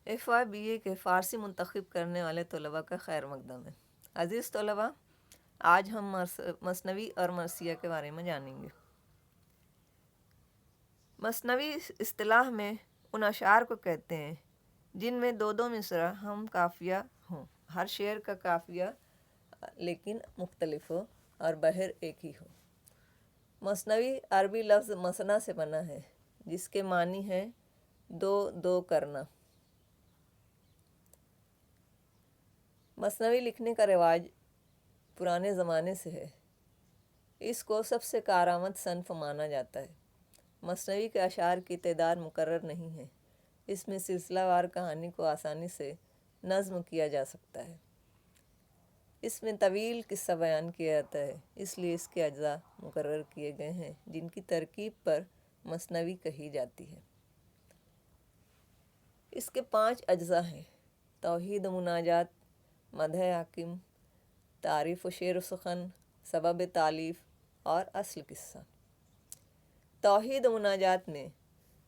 FYBA کے فارسی منتخب کرنے والے طلباء کا خیر مقدم ہے۔ عزیز طلباء، آج ہم مثنوی اور مرثیہ کے بارے میں جانیں گے۔ مثنوی اصطلاح میں ان اشعار کو کہتے ہیں جن میں دو دو مصرع ہم قافیہ ہوں، ہر شعر کا قافیہ لیکن مختلف ہو اور بحر ایک ہی ہو۔ مثنوی عربی لفظ مثنیٰ سے بنا ہے جس کے معنی ہے دو دو کرنا۔ مثنوی لکھنے کا رواج پرانے زمانے سے ہے۔ اس کو سب سے کارآمد صنف مانا جاتا ہے۔ مثنوی کے اشعار کی تعداد مقرر نہیں ہے۔ اس میں سلسلہ وار کہانی کو آسانی سے نظم کیا جا سکتا ہے۔ اس میں طویل قصہ بیان کیا جاتا ہے، اس لیے اس کے اجزاء مقرر کیے گئے ہیں جن کی ترکیب پر مثنوی کہی جاتی ہے۔ اس کے 5 اجزاء ہیں: توحید و مناجات، مدح حاکم، تعریف و شعر و سخن، سبب تالیف اور اصل قصہ۔ توحید و مناجات میں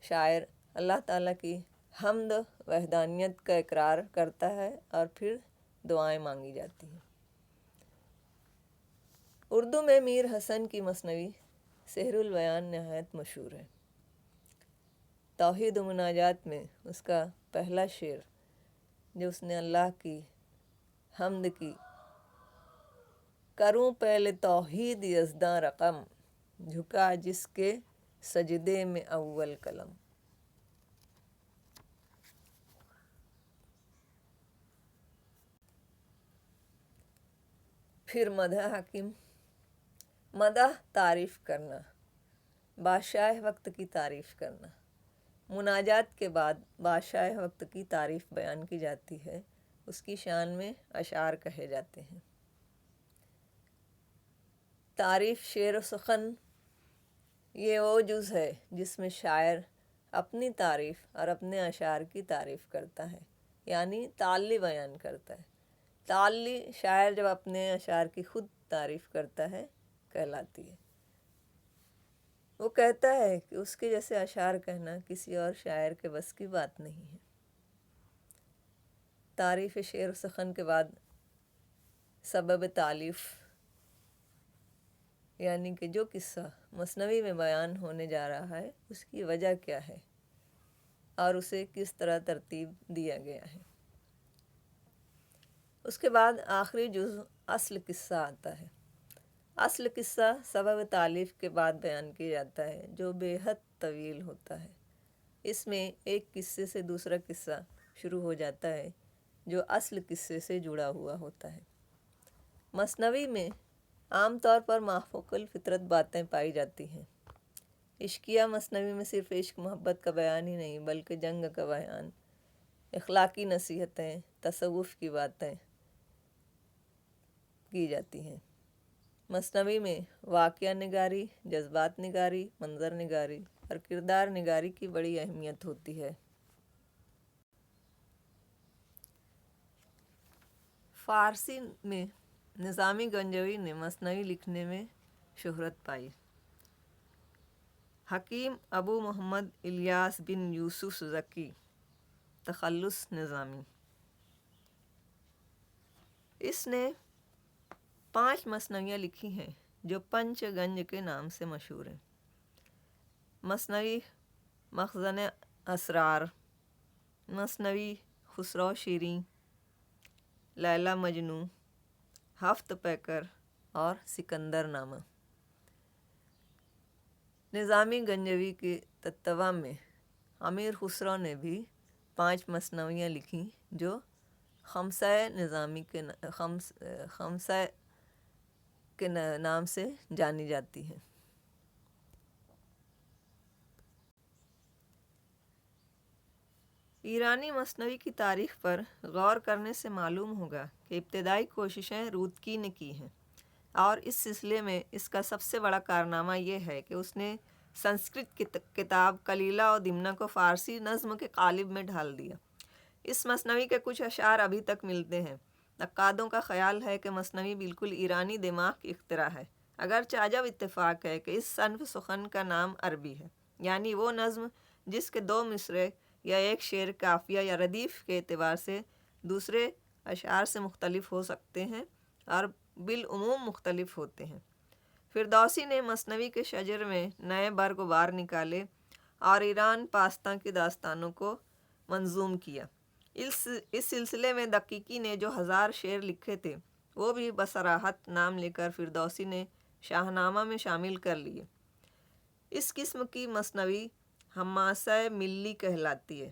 شاعر اللہ تعالیٰ کی حمد و وحدانیت کا اقرار کرتا ہے اور پھر دعائیں مانگی جاتی ہیں۔ اردو میں میر حسن کی مثنوی سحر البیان نہایت مشہور ہے۔ توحید و مناجات میں اس کا پہلا شعر جو اس نے اللہ کی حمد کی: کروں پہلے توحید یزداں رقم، جھکا جس کے سجدے میں اول قلم۔ پھر مدح حاکم، مدح تعریف کرنا، بادشاہ وقت کی تعریف کرنا۔ مناجات کے بعد بادشاہ وقت کی تعریف بیان کی جاتی ہے، اس کی شان میں اشعار کہے جاتے ہیں۔ تعریف شعر و سخن یہ وہ جز ہے جس میں شاعر اپنی تعریف اور اپنے اشعار کی تعریف کرتا ہے، یعنی تعلی بیان کرتا ہے۔ تعلی شاعر جب اپنے اشعار کی خود تعریف کرتا ہے کہلاتی ہے۔ وہ کہتا ہے کہ اس کے جیسے اشعار کہنا کسی اور شاعر کے بس کی بات نہیں ہے۔ تعریف شعر و سخن کے بعد سبب تالیف، یعنی کہ جو قصہ مثنوی میں بیان ہونے جا رہا ہے اس کی وجہ کیا ہے اور اسے کس طرح ترتیب دیا گیا ہے۔ اس کے بعد آخری جز اصل قصہ آتا ہے۔ اصل قصہ سبب تالیف کے بعد بیان کیا جاتا ہے جو بے حد طویل ہوتا ہے۔ اس میں ایک قصے سے دوسرا قصہ شروع ہو جاتا ہے جو اصل قصے سے جڑا ہوا ہوتا ہے۔ مثنوی میں عام طور پر مافوق الفطرت باتیں پائی جاتی ہیں۔ عشقیہ مثنوی میں صرف عشق محبت کا بیان ہی نہیں بلکہ جنگ کا بیان، اخلاقی نصیحتیں، تصوف کی باتیں کی جاتی ہیں۔ مثنوی میں واقعہ نگاری، جذبات نگاری، منظر نگاری اور کردار نگاری کی بڑی اہمیت ہوتی ہے۔ فارسی میں نظامی گنجوی نے مثنوی لکھنے میں شہرت پائی۔ حکیم ابو محمد الیاس بن یوسف زکی، تخلص نظامی، اس نے 5 مثنویاں لکھی ہیں جو پنچ گنج کے نام سے مشہور ہیں۔ مثنوی مخزن اسرار، مثنوی خسرو شیریں، لیلی مجنوں، ہفت پیکر اور سکندر نامہ۔ نظامی گنجوی کے تتوا میں امیر خسرو نے بھی 5 مثنویاں لکھیں جو خمسہ نظامی کے نام سے جانی جاتی ہیں۔ ایرانی مثنوی کی تاریخ پر غور کرنے سے معلوم ہوگا کہ ابتدائی کوششیں رودکی نے کی ہیں، اور اس سلسلے میں اس کا سب سے بڑا کارنامہ یہ ہے کہ اس نے سنسکرت کتاب کلیلہ و دمنہ کو فارسی نظم کے قالب میں ڈھال دیا۔ اس مثنوی کے کچھ اشعار ابھی تک ملتے ہیں۔ نقادوں کا خیال ہے کہ مثنوی بالکل ایرانی دماغ کی اختراع ہے، اگرچہ عجب اتفاق ہے کہ اس صنف سخن کا نام عربی ہے، یعنی وہ نظم جس کے 2 مصرعے یا ایک شعر قافیہ یا ردیف کے اعتبار سے دوسرے اشعار سے مختلف ہو سکتے ہیں اور بالعموم مختلف ہوتے ہیں۔ فردوسی نے مثنوی کے شجر میں نئے برگ و بار نکالے اور ایران پاستاں کی داستانوں کو منظوم کیا۔ اس سلسلے میں دقیقی نے جو 1000 شعر لکھے تھے وہ بھی بصراحت نام لے کر فردوسی نے شاہنامہ میں شامل کر لیے۔ اس قسم کی مثنوی حماسہ ملی کہلاتی ہے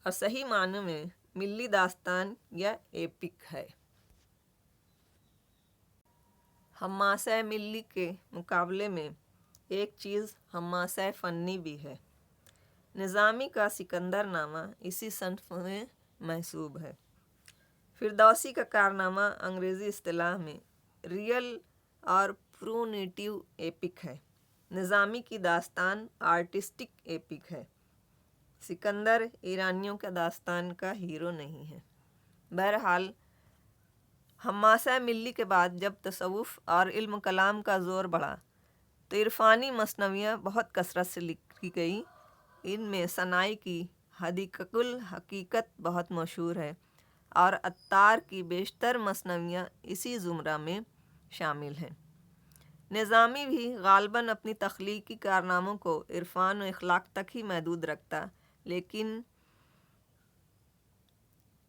اور صحیح معنی میں ملی داستان یا ایپک ہے۔ حماسہ ملی کے مقابلے میں ایک چیز حماسہ فنی بھی ہے۔ نظامی کا سکندر نامہ اسی صنف میں محسوب ہے۔ فردوسی کا کارنامہ انگریزی اصطلاح میں ریئل اور پرونیٹیو ایپک ہے۔ نظامی کی داستان آرٹسٹک ایپک ہے۔ سکندر ایرانیوں کا داستان کا ہیرو نہیں ہے۔ بہرحال حماسہ ملی کے بعد جب تصوف اور علم کلام کا زور بڑھا تو عرفانی مثنویاں بہت کثرت سے لکھی گئی۔ ان میں ثنائی کی حدیقۃ الحقیقت بہت مشہور ہے اور عطار کی بیشتر مثنویاں اسی زمرہ میں شامل ہیں۔ نظامی بھی غالباً اپنی تخلیقی کارناموں کو عرفان و اخلاق تک ہی محدود رکھتا، لیکن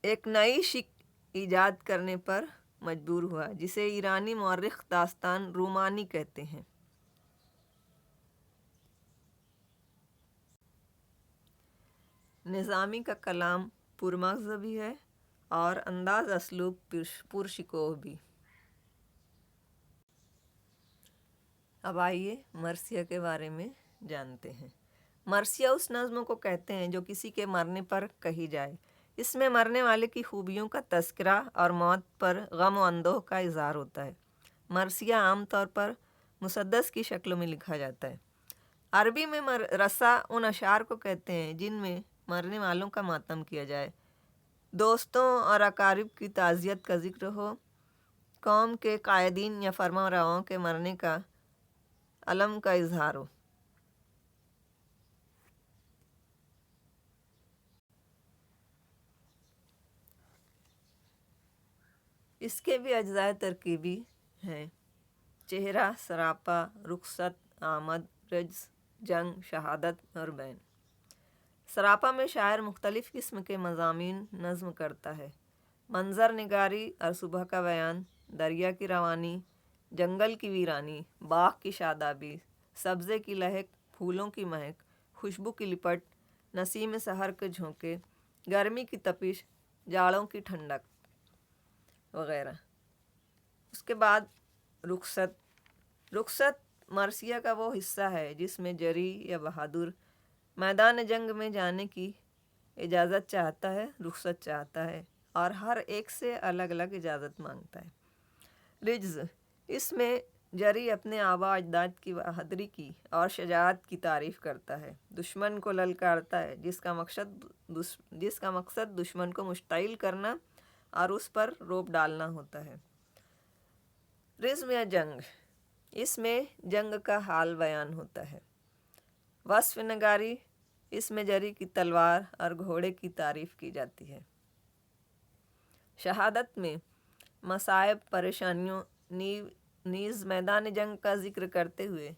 ایک نئی شکل ایجاد کرنے پر مجبور ہوا جسے ایرانی مورخ داستان رومانی کہتے ہیں۔ نظامی کا کلام پرمغز بھی ہے اور انداز اسلوب پرشکوہ بھی۔ اب آئیے مرثیہ کے بارے میں جانتے ہیں۔ مرثیہ اس نظم کو کہتے ہیں جو کسی کے مرنے پر کہی جائے۔ اس میں مرنے والے کی خوبیوں کا تذکرہ اور موت پر غم و اندوہ کا اظہار ہوتا ہے۔ مرثیہ عام طور پر مسدس کی شکل میں لکھا جاتا ہے۔ عربی میں رثہ ان اشعار کو کہتے ہیں جن میں مرنے والوں کا ماتم کیا جائے، دوستوں اور اقارب کی تعزیت کا ذکر ہو، قوم کے قائدین یا فرمانرواؤں کے مرنے کا الم کا اظہار ہو۔ اس کے بھی اجزاء ترکیبی ہیں: چہرہ، سراپا، رخصت، آمد، رجز، جنگ، شہادت اور بین۔ سراپا میں شاعر مختلف قسم کے مضامین نظم کرتا ہے: منظر نگاری اور صبح کا بیان، دریا کی روانی، جنگل کی ویرانی، باغ کی شادابی، سبزے کی لہک، پھولوں کی مہک، خوشبو کی لپٹ، نسیم سحر کے جھونکے، گرمی کی تپش، جاڑوں کی ٹھنڈک وغیرہ۔ اس کے بعد رخصت مرثیہ کا وہ حصہ ہے جس میں جری یا بہادر میدان جنگ میں جانے کی اجازت چاہتا ہے، رخصت چاہتا ہے اور ہر ایک سے الگ الگ اجازت مانگتا ہے۔ رجز، اس میں جری اپنے آباء و اجداد کی بہادری کی اور شجاعت کی تعریف کرتا ہے، دشمن کو للکارتا ہے جس کا مقصد دشمن کو مشتعل کرنا اور اس پر رعب ڈالنا ہوتا ہے۔ رزم یا جنگ، اس میں جنگ کا حال بیان ہوتا ہے۔ وصف نگاری، اس میں جری کی تلوار اور گھوڑے کی تعریف کی جاتی ہے۔ شہادت میں مصائب، پریشانیوں نیز میدان جنگ کا ذکر کرتے ہوئے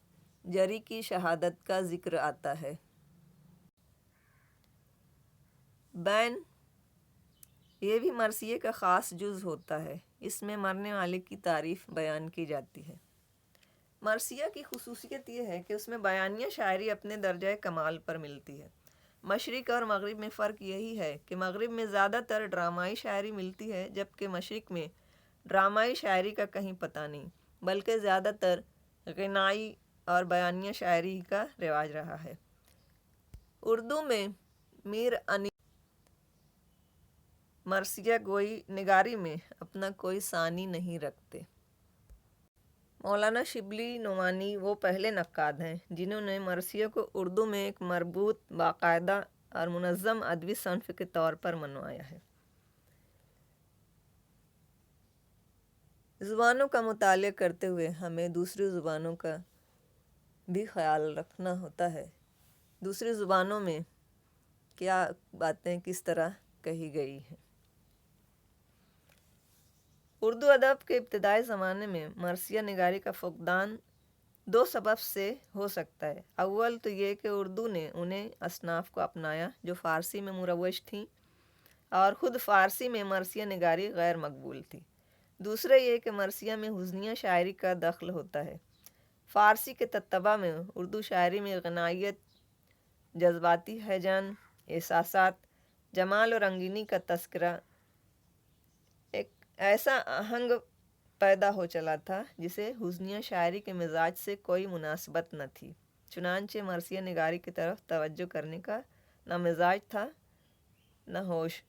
جری کی شہادت کا ذکر آتا ہے۔ بین، یہ بھی مرثیے کا خاص جز ہوتا ہے۔ اس میں مرنے والے کی تعریف بیان کی جاتی ہے۔ مرثیہ کی خصوصیت یہ ہے کہ اس میں بیانیہ شاعری اپنے درجہ کمال پر ملتی ہے۔ مشرق اور مغرب میں فرق یہی ہے کہ مغرب میں زیادہ تر ڈرامائی شاعری ملتی ہے جبکہ مشرق میں ڈرامائی شاعری کا کہیں پتہ نہیں، بلکہ زیادہ تر غنائی اور بیانیہ شاعری کا رواج رہا ہے۔ اردو میں میر انیس مرثیہ گوئی نگاری میں اپنا کوئی ثانی نہیں رکھتے۔ مولانا شبلی نعمانی وہ پہلے نقاد ہیں جنہوں نے مرثیہ کو اردو میں ایک مربوط، باقاعدہ اور منظم ادبی صنف کے طور پر منوایا ہے۔ زبانوں کا مطالعہ کرتے ہوئے ہمیں دوسری زبانوں کا بھی خیال رکھنا ہوتا ہے۔ دوسری زبانوں میں کیا باتیں کس طرح کہی گئی ہیں۔ اردو ادب کے ابتدائی زمانے میں مرثیہ نگاری کا فقدان دو سبب سے ہو سکتا ہے۔ اول تو یہ کہ اردو نے انہیں اصناف کو اپنایا جو فارسی میں مروج تھیں اور خود فارسی میں مرثیہ نگاری غیر مقبول تھی۔ دوسرا یہ کہ مرثیہ میں حزنیہ شاعری کا دخل ہوتا ہے۔ فارسی کے تتبع میں اردو شاعری میں غنائیت، جذباتی ہیجان، احساسات، جمال اور رنگینی کا تذکرہ ایک ایسا آہنگ پیدا ہو چلا تھا جسے حزنیہ شاعری کے مزاج سے کوئی مناسبت نہ تھی۔ چنانچہ مرثیہ نگاری کی طرف توجہ کرنے کا نہ مزاج تھا نہ ہوش۔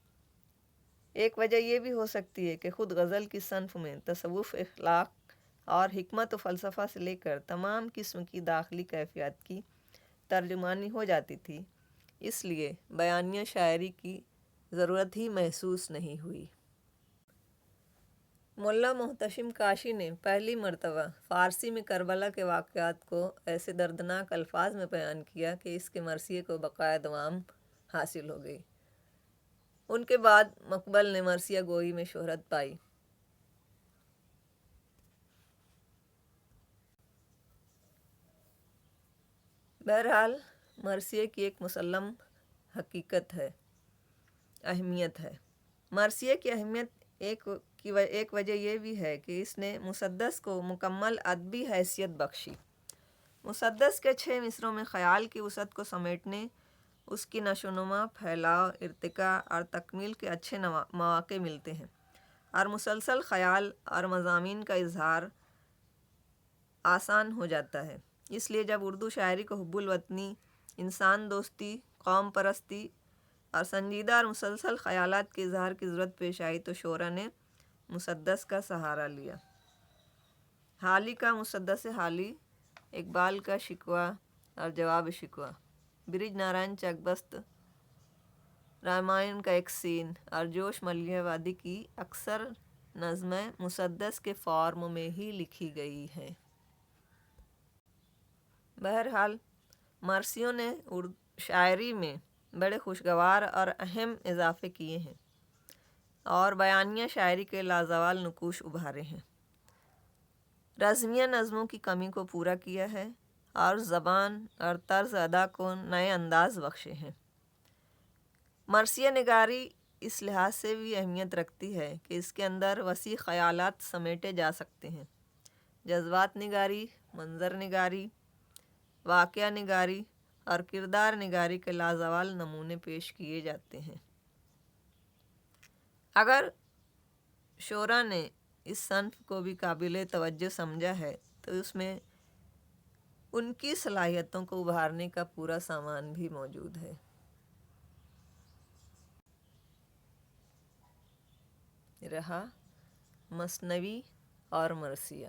ایک وجہ یہ بھی ہو سکتی ہے کہ خود غزل کی صنف میں تصوف، اخلاق اور حکمت و فلسفہ سے لے کر تمام قسم کی داخلی کیفیات کی ترجمانی ہو جاتی تھی، اس لیے بیانیہ شاعری کی ضرورت ہی محسوس نہیں ہوئی۔ ملا محتشم کاشی نے پہلی مرتبہ فارسی میں کربلا کے واقعات کو ایسے دردناک الفاظ میں بیان کیا کہ اس کے مرثیے کو بقائے دوام حاصل ہو گئی۔ ان کے بعد مقبل نے مرثیہ گوئی میں شہرت پائی۔ بہرحال مرثیے کی ایک مسلم حقیقت ہے، اہمیت ہے۔ مرثیے کی اہمیت ایک وجہ یہ بھی ہے کہ اس نے مسدس کو مکمل ادبی حیثیت بخشی۔ مسدس کے 6 مصروں میں خیال کی وسعت کو سمیٹنے، اس کی نشو و نما، پھیلاؤ، ارتقاء اور تکمیل کے اچھے مواقع ملتے ہیں، اور مسلسل خیال اور مضامین کا اظہار آسان ہو جاتا ہے۔ اس لیے جب اردو شاعری کو حب الوطنی، انسان دوستی، قوم پرستی اور سنجیدہ اور مسلسل خیالات کے اظہار کی ضرورت پیش آئی تو شعراء نے مسدس کا سہارا لیا۔ حالی کا مسدس حالی، اقبال کا شکوہ اور جواب شکوہ، برج نارائن چکبست، رامائن کا ایک سین اور جوش ملیح وادی کی اکثر نظمیں مسدس کے فارم میں ہی لکھی گئی ہیں۔ بہرحال مرثیوں نے شاعری میں بڑے خوشگوار اور اہم اضافے کیے ہیں اور بیانیہ شاعری کے لازوال نقوش ابھارے ہیں، رزمیہ نظموں کی کمی کو پورا کیا ہے اور زبان اور طرز ادا کو نئے انداز بخشے ہیں۔ مرثیہ نگاری اس لحاظ سے بھی اہمیت رکھتی ہے کہ اس کے اندر وسیع خیالات سمیٹے جا سکتے ہیں۔ جذبات نگاری، منظر نگاری، واقعہ نگاری اور کردار نگاری کے لازوال نمونے پیش کیے جاتے ہیں۔ اگر شعراء نے اس صنف کو بھی قابل توجہ سمجھا ہے تو اس میں ان کی صلاحیتوں کو ابھارنے کا پورا سامان بھی موجود ہے۔ رہا مثنوی اور مرثیہ۔